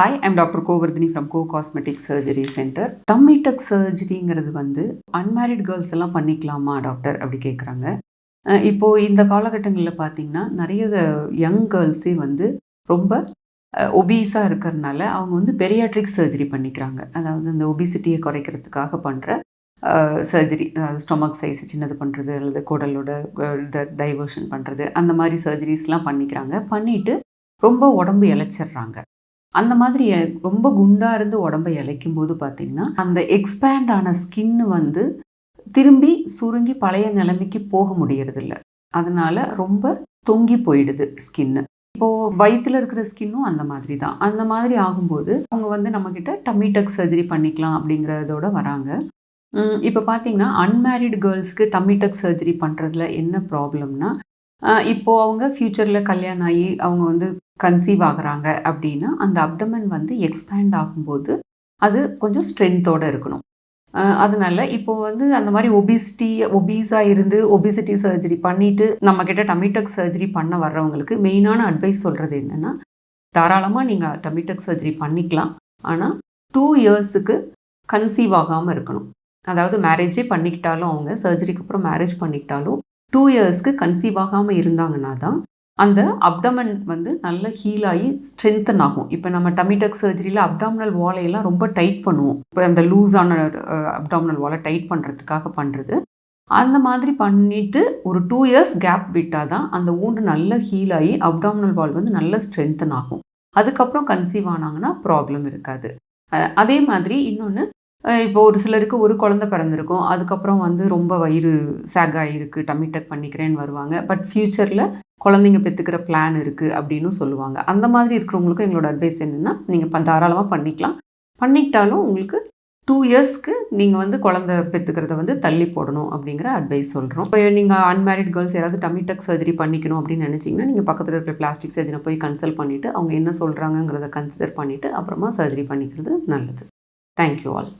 Hi, I'm doctor Govardhini from Go cosmetic surgery centre. Tummy tuck சர்ஜரிங்கிறது வந்து unmarried girls எல்லாம் பண்ணிக்கலாமா டாக்டர் அப்படி கேட்குறாங்க. இப்போது இந்த காலகட்டங்களில் பார்த்தீங்கன்னா நிறைய யங் கேர்ள்ஸே வந்து ரொம்ப ஒபீஸாக இருக்கிறதுனால அவங்க வந்து பெரியாட்ரிக் சர்ஜரி பண்ணிக்கிறாங்க. அதாவது இந்த ஒபிசிட்டியை குறைக்கிறதுக்காக பண்ணுற சர்ஜரி, ஸ்டொமக் சைஸ் சின்னது பண்ணுறது அல்லது குடலோட டைவர்ஷன் பண்ணுறது, அந்த மாதிரி சர்ஜரிஸ்லாம் பண்ணிக்கிறாங்க. பண்ணிவிட்டு ரொம்ப உடம்பு இழைச்சிட்றாங்க. அந்த மாதிரி ரொம்ப குண்டா இருந்து உடம்ப இளைக்கும்போது பார்த்தீங்கன்னா, அந்த எக்ஸ்பேண்ட் ஆன ஸ்கின் வந்து திரும்பி சுருங்கி பழைய நிலைமைக்கு போக முடியறதில்ல. அதனால ரொம்ப தொங்கி போயிடுது ஸ்கின்னு. இப்போ வயித்துல இருக்கிற ஸ்கின்னும் அந்த மாதிரி தான். அந்த மாதிரி ஆகும்போது அவங்க வந்து நம்மகிட்ட டம்மி டக் சர்ஜரி பண்ணிக்கலாம் அப்படிங்கிறதோட வராங்க. இப்போ பார்த்தீங்கன்னா, அன்மேரிட் கேர்ள்ஸ்க்கு டம்மி டக் சர்ஜரி பண்ணுறதுல என்ன ப்ராப்ளம்னா, இப்போ அவங்க ஃப்யூச்சரில் கல்யாணம் ஆகி அவங்க வந்து கன்சீவ் ஆகுறாங்க அப்படின்னா, அந்த அப்டமன் வந்து எக்ஸ்பேண்ட் ஆகும்போது, அது கொஞ்சம் ஸ்ட்ரென்த்தோட இருக்கணும். அதனால இப்போ வந்து அந்த மாரி ஒபீஸா இருந்து ஒபிசிட்டி சர்ஜரி பண்ணிட்டு, நம்மகிட்ட டம்மி டக் சர்ஜரி பண்ண வர்றவங்களுக்கு மெயினான அட்வைஸ் சொல்றது என்னன்னா, தாராளமா நீங்க டம்மி டக் சர்ஜரி பண்ணிக்கலாம். ஆனா 2 இயர்ஸுக்கு கன்சீவ் ஆகாம இருக்கணும். அதாவது மேரேஜே பண்ணிக்கிட்டாலும் அவங்க சர்ஜரிக்கு அப்புறம் மேரேஜ் பண்ணிக்கிட்டாலும் 2 இயர்ஸ்க்கு கன்சீவ் ஆகாம இருந்தாங்கன்னா தான், அந்த அப்டமன் வந்து நல்லா ஹீல் ஆகி ஸ்ட்ரென்தன் ஆகும். இப்போ நம்ம டம்மி டக் சர்ஜரியில அப்டாமினல் வாலையெல்லாம் ரொம்ப டைட் பண்ணுவோம். இப்போ அந்த லூஸான அப்டாமினல் வாலை டைட் பண்ணுறதுக்காக பண்ணுறது. அந்த மாதிரி பண்ணிட்டு ஒரு 2 இயர்ஸ் கேப் விட்டா தான் அந்த வூண்ட் நல்லா ஹீல் ஆகி அப்டாமினல் வால் வந்து நல்லா ஸ்ட்ரென்தன் ஆகும். அதுக்கப்புறம் கன்சீவ் ஆனாங்கன்னா ப்ராப்ளம் இருக்காது. அதே மாதிரி இன்னொன்று, இப்போ ஒரு சிலருக்கு ஒரு குழந்தை பிறந்திருக்கும். அதுக்கப்புறம் வந்து ரொம்ப வயிறு சேக் ஆகிருக்கு, டம்மி டக் பண்ணிக்கிறேன்னு வருவாங்க. பட் ஃப்யூச்சரில் குழந்தைங்க பெற்றுக்கிற பிளான் இருக்குது அப்படின்னு சொல்லுவாங்க. அந்த மாதிரி இருக்கிறவங்களுக்கு எங்களோட அட்வைஸ் என்னென்னா, நீங்கள் தாராளமாக பண்ணிக்கலாம். பண்ணிக்கிட்டாலும் உங்களுக்கு 2 இயர்ஸ்க்கு நீங்கள் வந்து குழந்தை பெற்றுக்கிறத வந்து தள்ளி போடணும் அப்படிங்கிற அட்வைஸ் சொல்கிறோம். இப்போ நீங்கள் அன்மேரிட் கேர்ள்ஸ் யாராவது டம்மி டக் சர்ஜரி பண்ணிக்கணும் அப்படின்னு நினச்சிங்கன்னா, நீங்கள் பக்கத்தில் இருக்கிற பிளாஸ்டிக் சர்ஜனை போய் கன்சல்ட் பண்ணிவிட்டு அவங்க என்ன சொல்கிறாங்கங்கிறத கன்சிடர் பண்ணிவிட்டு அப்புறமா சர்ஜரி பண்ணிக்கிறது நல்லது. Thank you all.